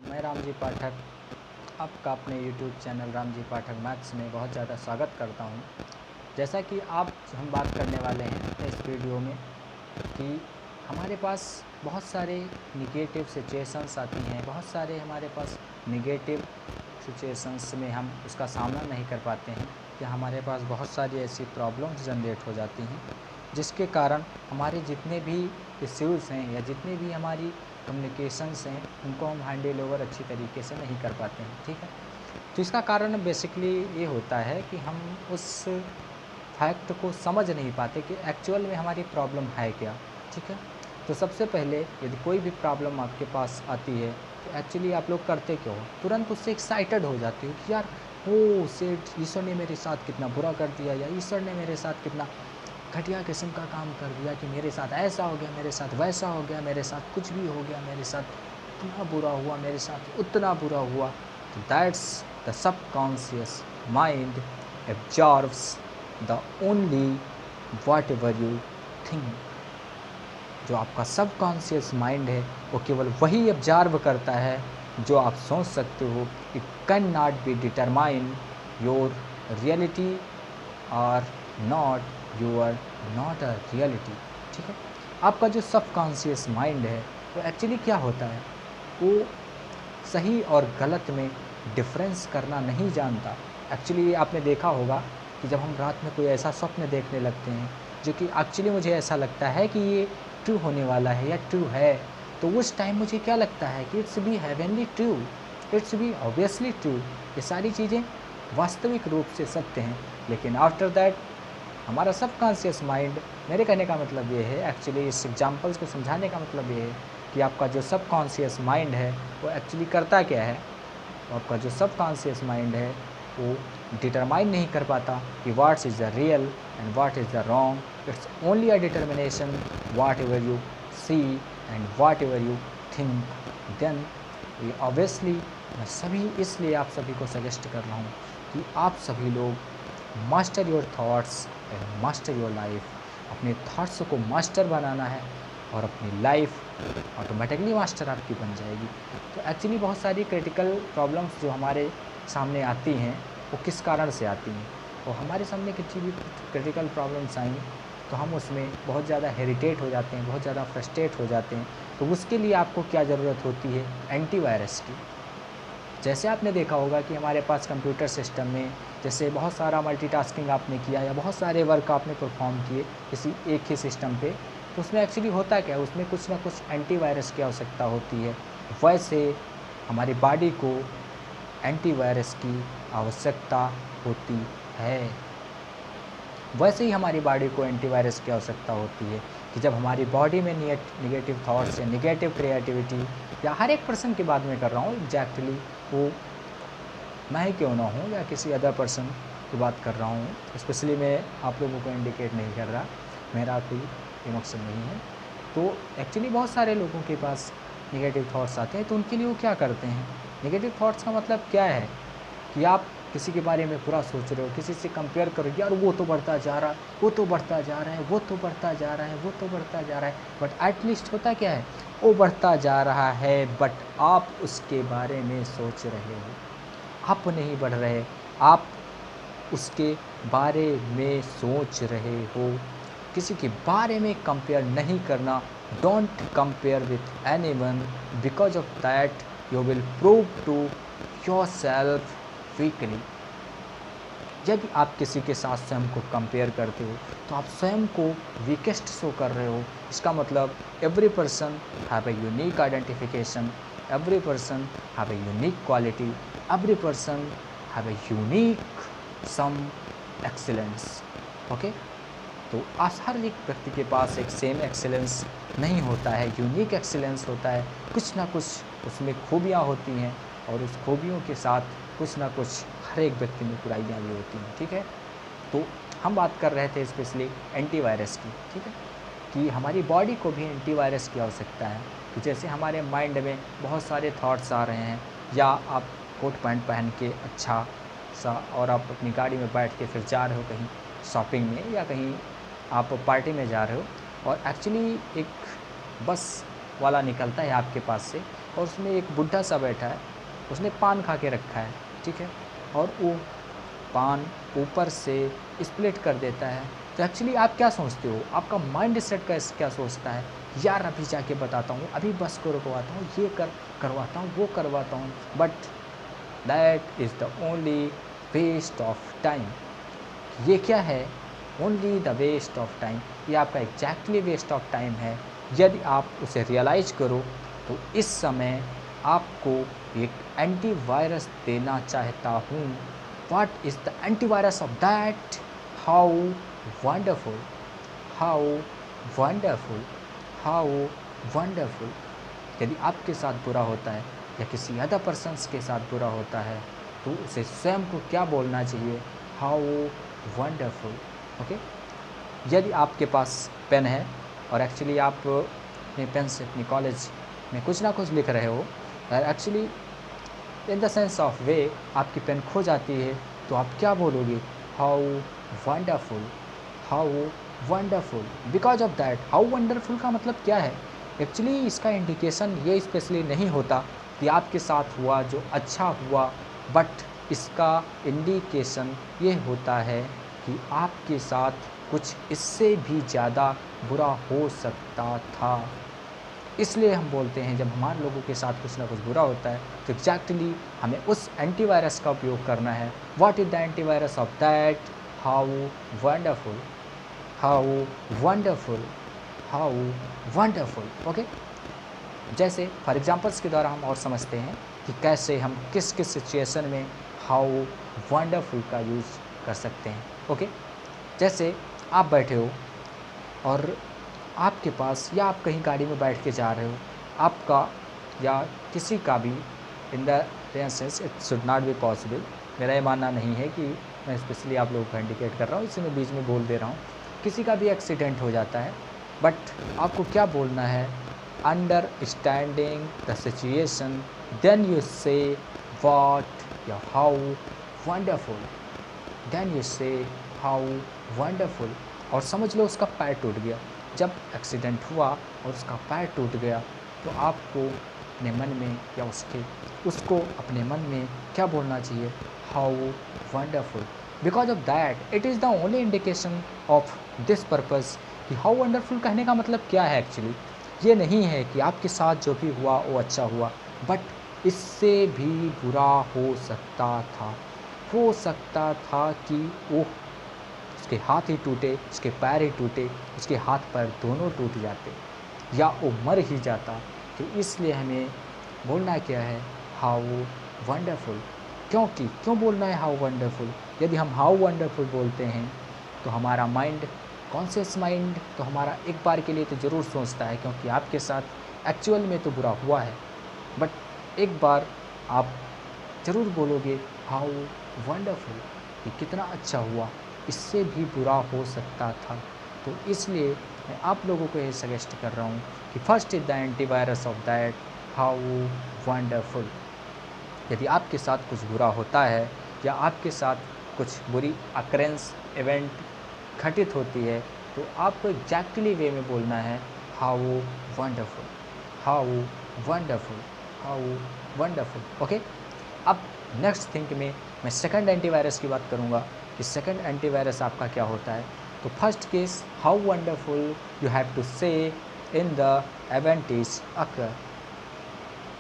मैं रामजी पाठक आपका अपने यूट्यूब चैनल रामजी पाठक मैथ्स में बहुत ज़्यादा स्वागत करता हूं। जैसा कि हम बात करने वाले हैं इस वीडियो में कि हमारे पास बहुत सारे निगेटिव सिचुएशंस आती हैं, बहुत सारे हमारे पास निगेटिव सिचुएशंस में हम उसका सामना नहीं कर पाते हैं या हमारे पास बहुत सारी ऐसी प्रॉब्लम्स जनरेट हो जाती हैं जिसके कारण हमारे जितने भी इश्यूज़ हैं या जितने भी हमारी कम्युनिकेशंस हैं उनको हम हैंडल ओवर अच्छी तरीके से नहीं कर पाते हैं। ठीक है, तो इसका कारण बेसिकली ये होता है कि हम उस फैक्ट को समझ नहीं पाते कि एक्चुअल में हमारी प्रॉब्लम है क्या। ठीक है, तो सबसे पहले यदि कोई भी प्रॉब्लम आपके पास आती है तो एक्चुअली आप लोग करते क्यों हो, तुरंत उससे एक्साइटेड हो जाते हो कि यार ओ सेठ, ईश्वर ने मेरे साथ कितना बुरा कर दिया या ईश्वर ने मेरे साथ कितना घटिया किस्म का काम कर दिया कि मेरे साथ ऐसा हो गया, मेरे साथ वैसा हो गया, मेरे साथ कुछ भी हो गया, मेरे साथ इतना बुरा हुआ, मेरे साथ उतना बुरा हुआ। तो that's the subconscious mind absorbs the only what ever you think. जो आपका सबकॉन्शियस माइंड है वो केवल वही एब्जॉर्ब करता है जो आप सोच सकते हो। It can not be determine your reality और not your not a reality. ठीक है, आपका जो सबकॉन्शियस माइंड है वो एक्चुअली क्या होता है, वो सही और गलत में डिफरेंस करना नहीं जानता। एक्चुअली आपने देखा होगा कि जब हम रात में कोई ऐसा स्वप्न देखने लगते हैं जो कि एक्चुअली मुझे ऐसा लगता है कि ये ट्रू होने वाला है या ट्रू है, तो उस टाइम मुझे क्या लगता है कि it's be heavenly true, it's be obviously true. ये सारी चीज़ें वास्तविक रूप से सत्य हैं। लेकिन आफ्टर दैट हमारा सबकॉन्शियस माइंड, मेरे कहने का मतलब ये है, एक्चुअली इस एग्जांपल्स को समझाने का मतलब ये है कि आपका जो सबकॉन्शियस माइंड है वो एक्चुअली करता क्या है। तो आपका जो सबकॉन्शियस माइंड है वो डिटरमाइन नहीं कर पाता कि what's is the real and what is the wrong. It's only a determination whatever you see and whatever you think. Then obviously मैं सभी इसलिए आप सभी को सजेस्ट कर रहा हूँ कि आप सभी लोग master your thoughts and master your life. अपने थॉट्स को मास्टर बनाना है और अपनी लाइफ ऑटोमेटिकली मास्टर आपकी बन जाएगी। तो एक्चुअली बहुत सारी क्रिटिकल प्रॉब्लम्स जो हमारे सामने आती हैं वो किस कारण से आती हैं, और हमारे सामने किसी भी क्रिटिकल प्रॉब्लम्स आई तो हम उसमें बहुत ज़्यादा हेरिटेट हो जाते हैं, बहुत ज़्यादा फ्रस्ट्रेट हो जाते हैं। तो उसके लिए आपको क्या ज़रूरत होती है, एंटीवायरस की। जैसे आपने देखा होगा कि हमारे पास कंप्यूटर सिस्टम में जैसे बहुत सारा मल्टीटास्किंग आपने किया या बहुत सारे वर्क आपने परफॉर्म किए किसी एक ही सिस्टम पे, तो उसमें एक्चुअली होता क्या है, उसमें कुछ ना कुछ एंटीवायरस की आवश्यकता होती है। वैसे हमारी बॉडी को एंटीवायरस की आवश्यकता होती है। वैसे ही हमारी बॉडी को एंटीवायरस की आवश्यकता होती है कि जब हमारी बॉडी में निगेटिव थॉट्स या निगेटिव क्रिएटिविटी, या हर एक पर्सन की बात मैं कर रहा हूँ एग्जैक्टली, वो मैं ही क्यों ना हूँ या किसी अदर पर्सन की बात कर रहा हूँ, स्पेशली मैं आप लोगों को इंडिकेट नहीं कर रहा, मेरा कोई मकसद नहीं है। तो एक्चुअली बहुत सारे लोगों के पास निगेटिव थॉट्स आते हैं, तो उनके लिए वो क्या करते हैं, निगेटिव थॉट्स का मतलब क्या है कि आप किसी के बारे में बुरा सोच रहे हो, किसी से कंपेयर करो, यार वो तो बढ़ता जा रहा है, वो तो बढ़ता जा रहा है, वो तो बढ़ता जा रहा है, वो तो बढ़ता जा रहा है। बट एटलीस्ट होता क्या है, वो बढ़ता जा रहा है बट आप उसके बारे में सोच रहे हो, आप नहीं बढ़ रहे, आप उसके बारे में सोच रहे हो। किसी के बारे में कंपेयर नहीं करना। Don't compare with anyone, because of that you will prove to yourself weakly. यदि आप किसी के साथ स्वयं को कंपेयर करते हो तो आप स्वयं को वीकेस्ट शो कर रहे हो। इसका मतलब every person have a unique identification, every person have a unique quality, every person have a unique some excellence. Okay, तो हर एक व्यक्ति के पास एक सेम एक्सीलेंस नहीं होता है, यूनिक एक्सीलेंस होता है। कुछ ना कुछ उसमें खूबियाँ होती हैं और उस खूबियों के साथ कुछ ना कुछ हर एक व्यक्ति में बुराइयाँ भी होती हैं। ठीक है, तो हम बात कर रहे थे स्पेशली एंटीवायरस की। ठीक है, कि हमारी बॉडी को भी एंटीवायरस की आवश्यकता है। कि जैसे हमारे माइंड में बहुत सारे थॉट्स आ रहे हैं, या आप कोट पैंट पहन के अच्छा सा और आप अपनी गाड़ी में बैठ के फिर जा रहे हो कहीं शॉपिंग में या कहीं आप पार्टी में जा रहे हो, और एक्चुअली एक बस वाला निकलता है आपके पास से और उसमें एक बुढ़ा सा बैठा है, उसने पान खा के रखा है, ठीक है, और वो पान ऊपर से स्प्लिट कर देता है। तो एक्चुअली आप क्या सोचते हो, आपका माइंड सेट का क्या सोचता है, यार अभी जाके बताता हूँ, अभी बस को रुकवाता हूँ, ये करवाता हूँ, वो करवाता हूँ, but that is the only waste of time. ये क्या है, only the waste of time, ये आपका एग्जैक्टली वेस्ट ऑफ टाइम है। यदि आप उसे रियलाइज करो तो इस समय आपको एक एंटीवायरस देना चाहता हूँ। What is the antivirus of that, how wonderful, how wonderful, how wonderful. यदि आपके साथ बुरा होता है या किसी अदर पर्सन्स के साथ बुरा होता है तो उसे स्वयं को क्या बोलना चाहिए, हाउ वंडरफुल। ओके, यदि आपके पास पेन है और एक्चुअली आप अपने पेन से अपनी कॉलेज में कुछ ना कुछ लिख रहे हो, actually in the sense of वे आपकी पेन खो जाती है, तो आप क्या बोलोगे, how wonderful, how wonderful. Because of that, how wonderful का मतलब क्या है, एक्चुअली इसका इंडिकेशन ये स्पेशली नहीं होता कि आपके साथ हुआ जो अच्छा हुआ, बट इसका इंडिकेशन ये होता है कि आपके साथ कुछ इससे भी ज़्यादा बुरा हो सकता था। इसलिए हम बोलते हैं जब हमारे लोगों के साथ कुछ ना कुछ बुरा होता है तो एग्जैक्टली हमें उस एंटीवायरस का उपयोग करना है। What is the antivirus of that, how wonderful, how wonderful, how wonderful. Okay, जैसे फॉर एग्जांपल्स के द्वारा हम और समझते हैं कि कैसे हम किस किस सिचुएशन में हाउ वंडरफुल का यूज़ कर सकते हैं। ओके, जैसे आप बैठे हो और आपके पास, या आप कहीं गाड़ी में बैठ के जा रहे हो, आपका या किसी का भी, in the sense it should not be possible, मेरा ये मानना नहीं है कि मैं स्पेशली आप लोगों को इंडिकेट कर रहा हूँ, इसी में बीच में बोल दे रहा हूँ, किसी का भी एक्सीडेंट हो जाता है, बट आपको क्या बोलना है, understanding the situation, then you say what या how wonderful, then you say how wonderful. और समझ लो उसका पैर टूट गया, जब एक्सीडेंट हुआ और उसका पैर टूट गया तो आपको अपने मन में या उसको अपने मन में क्या बोलना चाहिए, how wonderful. Because of that it is the only indication of this purpose कि हाउ वंडरफुल कहने का मतलब क्या है, एक्चुअली ये नहीं है कि आपके साथ जो भी हुआ वो अच्छा हुआ, बट इससे भी बुरा हो सकता था। हो सकता था कि वो उसके हाथ ही टूटे, उसके पैर ही टूटे, उसके हाथ पैर दोनों टूट जाते, या वो मर ही जाता। तो इसलिए हमें बोलना क्या है, हाउ वंडरफुल। क्यों बोलना है हाउ वंडरफुल? यदि हम हाउ वंडरफुल बोलते हैं तो हमारा माइंड, कॉन्शियस माइंड तो हमारा एक बार के लिए तो ज़रूर सोचता है, क्योंकि आपके साथ एक्चुअल में तो बुरा हुआ है, बट एक बार आप ज़रूर बोलोगे हाउ वंडरफुल, कि कितना अच्छा हुआ, इससे भी बुरा हो सकता था। तो इसलिए मैं आप लोगों को ये सजेस्ट कर रहा हूँ कि first is the antivirus of that, how wonderful. यदि आपके साथ कुछ बुरा होता है या आपके साथ कुछ बुरी अकरेंस इवेंट घटित होती है, तो आपको एग्जैक्टली वे में बोलना है, how wonderful, how wonderful, how wonderful. Okay, अब नेक्स्ट थिंग में मैं सेकंड एंटीवायरस की बात करूँगा कि सेकंड एंटीवायरस आपका क्या होता है। तो first case, how wonderful you have to say in the event is occur.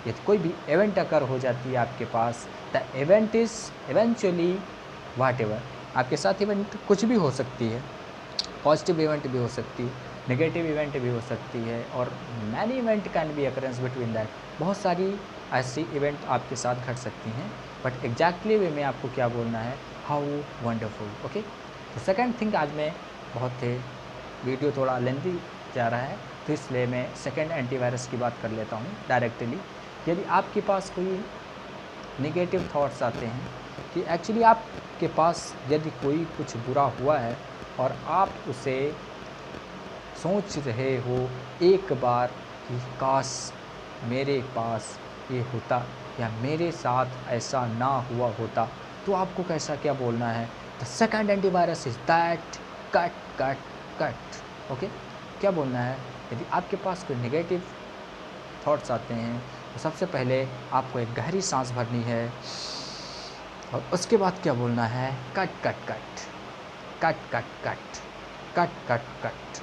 यदि कोई भी इवेंट अकर हो जाती है आपके पास, the event is eventually whatever, आपके साथ इवेंट कुछ भी हो सकती है, पॉजिटिव इवेंट भी हो सकती है, नेगेटिव इवेंट भी हो सकती है, और many event can be occurrence between that. बहुत सारी ऐसी इवेंट आपके साथ घट सकती हैं, बट एग्जैक्टली वे में आपको क्या बोलना है, हाउ वंडरफुल। ओके, तो सेकंड थिंग, आज मैं बहुत थे वीडियो थोड़ा लेंथी जा रहा है, तो इसलिए मैं सेकंड एंटीवायरस की बात कर लेता हूँ डायरेक्टली। यदि आपके पास कोई नेगेटिव थॉट्स आते हैं कि एक्चुअली आपके पास यदि कोई कुछ बुरा हुआ है और आप उसे सोच रहे हो एक बार कि काश मेरे पास ये होता या मेरे साथ ऐसा ना हुआ होता, तो आपको कैसा क्या बोलना है, the second antivirus is that, cut cut cut. Okay, क्या बोलना है, यदि आपके पास कोई नेगेटिव थॉट्स आते हैं तो सबसे पहले आपको एक गहरी सांस भरनी है और उसके बाद क्या बोलना है, cut cut cut cut cut cut cut cut cut.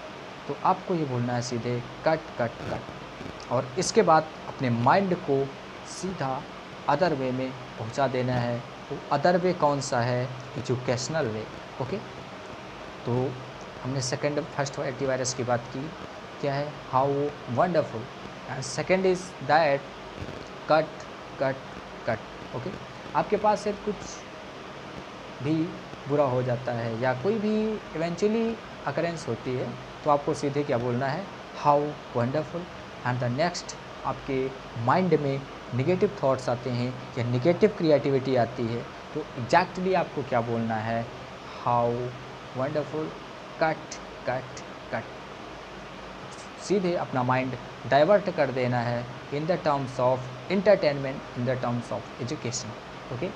तो आपको ये बोलना है सीधे कट कट कट, और इसके बाद अपने माइंड को सीधा अदर वे में पहुंचा देना है। तो अदर वे कौन सा है, एजुकेशनल वे। ओके, तो हमने फर्स्ट एंटीवायरस की बात की, क्या है, how wonderful, and second is that cut cut cut. Okay, आपके पास से कुछ भी बुरा हो जाता है या कोई भी इवेंचुअली अकरेंस होती है, तो आपको सीधे क्या बोलना है, how wonderful. And the next, आपके माइंड में निगेटिव थॉट्स आते हैं या निगेटिव क्रिएटिविटी आती है, तो एग्जैक्टली आपको क्या बोलना है, how wonderful, cut cut cut. सीधे अपना माइंड डाइवर्ट कर देना है in the terms of entertainment, in the terms of education. Okay,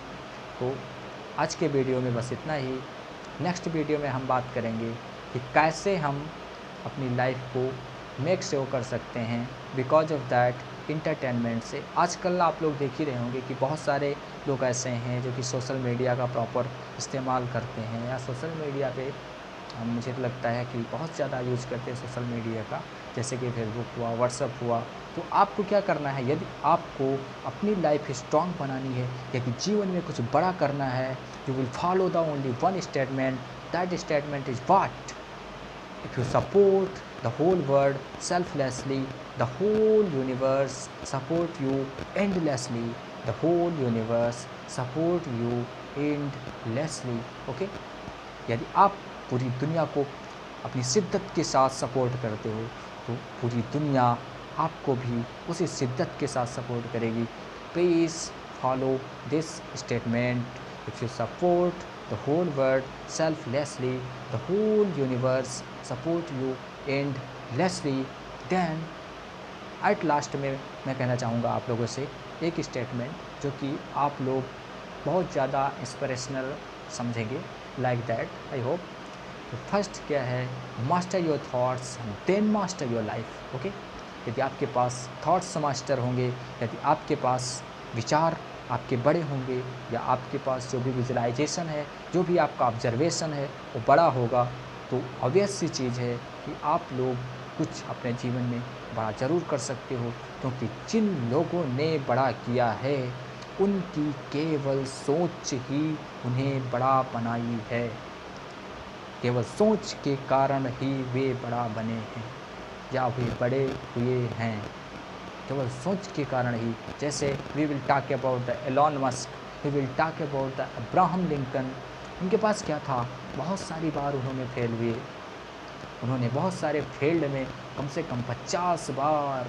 तो आज के वीडियो में बस इतना ही। नेक्स्ट वीडियो में हम बात करेंगे कि कैसे हम अपनी लाइफ को मेक श्योर कर सकते हैं बिकॉज ऑफ दैट इंटरटेनमेंट से। आजकल आप लोग देख ही रहे होंगे कि बहुत सारे लोग ऐसे हैं जो कि सोशल मीडिया का प्रॉपर इस्तेमाल करते हैं, या सोशल मीडिया पे मुझे तो लगता है कि बहुत ज़्यादा यूज़ करते हैं सोशल मीडिया का, जैसे कि फेसबुक हुआ, व्हाट्सअप हुआ। तो आपको क्या करना है, यदि आपको अपनी लाइफ स्ट्रॉन्ग बनानी है, यदि जीवन में कुछ बड़ा करना है, you will follow the only one statement, that statement is what, if you support the whole world selflessly, the whole universe support you endlessly, the whole universe support you endlessly। Okay, यदि आप पूरी दुनिया को अपनी शिद्दत के साथ support करते हो, तो पूरी दुनिया आपको भी उसी शिद्दत के साथ सपोर्ट करेगी। Please follow this statement, if you support the whole world selflessly, the whole universe support you endlessly, then at last में मैं कहना चाहूँगा आप लोगों से एक स्टेटमेंट जो कि आप लोग बहुत ज़्यादा इंस्पिरेशनल समझेंगे, लाइक दैट आई होप। तो फर्स्ट क्या है, master your thoughts then master your life. Okay, यदि आपके पास थॉट्स मास्टर होंगे, यदि आपके पास विचार आपके बड़े होंगे, या आपके पास जो भी विजुलाइजेशन है, जो भी आपका ऑब्जर्वेशन है वो बड़ा होगा, तो ऑब्वियस सी चीज़ है कि आप लोग कुछ अपने जीवन में बड़ा ज़रूर कर सकते हो, क्योंकि जिन लोगों ने बड़ा किया है उनकी केवल सोच ही उन्हें बड़ा बनाई है। केवल सोच के कारण ही वे बड़ा बने हैं या वे बड़े हुए हैं, केवल सोच के कारण ही। जैसे we will talk about the Elon Musk, we will talk about the Abraham Lincoln. उनके पास क्या था, बहुत सारी बार उन्होंने फेल हुए, उन्होंने बहुत सारे फील्ड में कम से कम 50 बार,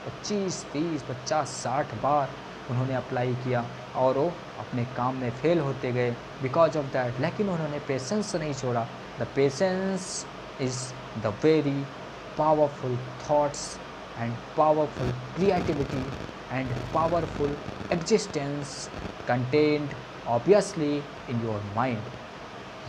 25, 30, 50, 60 बार उन्होंने अप्लाई किया और वो अपने काम में फेल होते गए बिकॉज ऑफ दैट। लेकिन उन्होंने पेशेंस नहीं छोड़ा। The patience is the very powerful thoughts and powerful creativity and powerful existence contained obviously in your mind।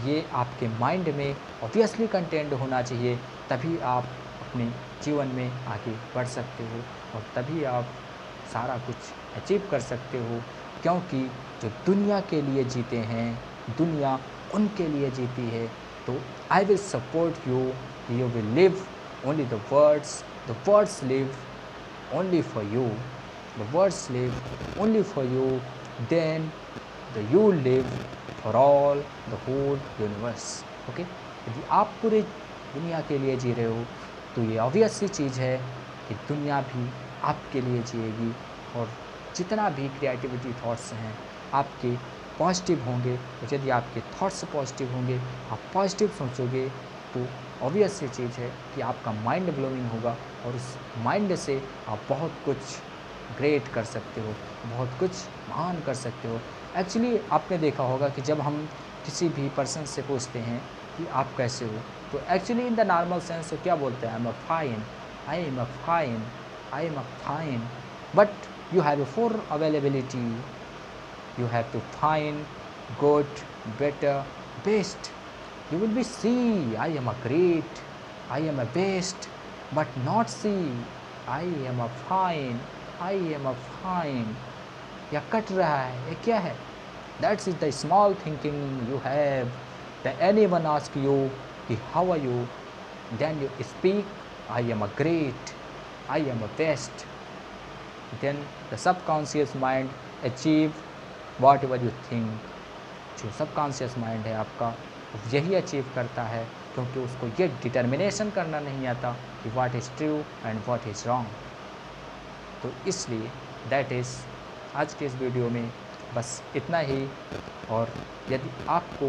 ये आपके माइंड में ऑब्वियसली कंटेंट होना चाहिए, तभी आप अपने जीवन में आगे बढ़ सकते हो और तभी आप सारा कुछ अचीव कर सकते हो। क्योंकि जो दुनिया के लिए जीते हैं, दुनिया उनके लिए जीती है। तो I will support you, you will live only the words live only for you, the words live only for you, then you live for all the whole universe। Okay, यदि आप पूरी दुनिया के लिए जी रहे हो, तो ये ऑब्वियस सी चीज़ है कि दुनिया भी आपके लिए जिएगी, और जितना भी क्रिएटिविटी थॉट्स हैं आपके पॉजिटिव होंगे। तो यदि आपके थॉट्स पॉजिटिव होंगे, आप पॉजिटिव सोचोगे, तो ऑब्वियस सी चीज़ है कि आपका माइंड ब्लोइंग होगा और उस माइंड से आप बहुत कुछ ग्रेट कर सकते हो, बहुत कुछ महान कर सकते हो। एक्चुअली आपने देखा होगा कि जब हम किसी भी पर्सन से पूछते हैं कि आप कैसे हो, तो actually in the normal sense तो क्या बोलते हैं, I am a fine, I am a fine, I am a fine. But you have a for availability, you have to fine good, better, best. You will be see, I am a great, I am a best, but not see, I am a fine, I am a fine, या कट रहा है, ये क्या है? That's is the small thinking you have. The anyone ask you कि how are you, then you speak I am a great, I am a best. Then the subconscious mind achieve whatever you think. जो subconscious mind है आपका यही achieve करता है, क्योंकि उसको ये डिटर्मिनेशन करना नहीं आता कि what is true and what is wrong. तो इसलिए दैट इज़ आज के इस वीडियो में बस इतना ही। और यदि आपको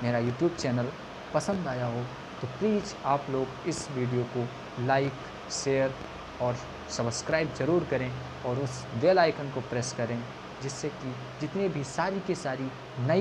मेरा यूट्यूब चैनल पसंद आया हो तो प्लीज़ आप लोग इस वीडियो को लाइक, शेयर और सब्सक्राइब ज़रूर करें और उस बेल आइकन को प्रेस करें, जिससे कि जितनी भी सारी की सारी नई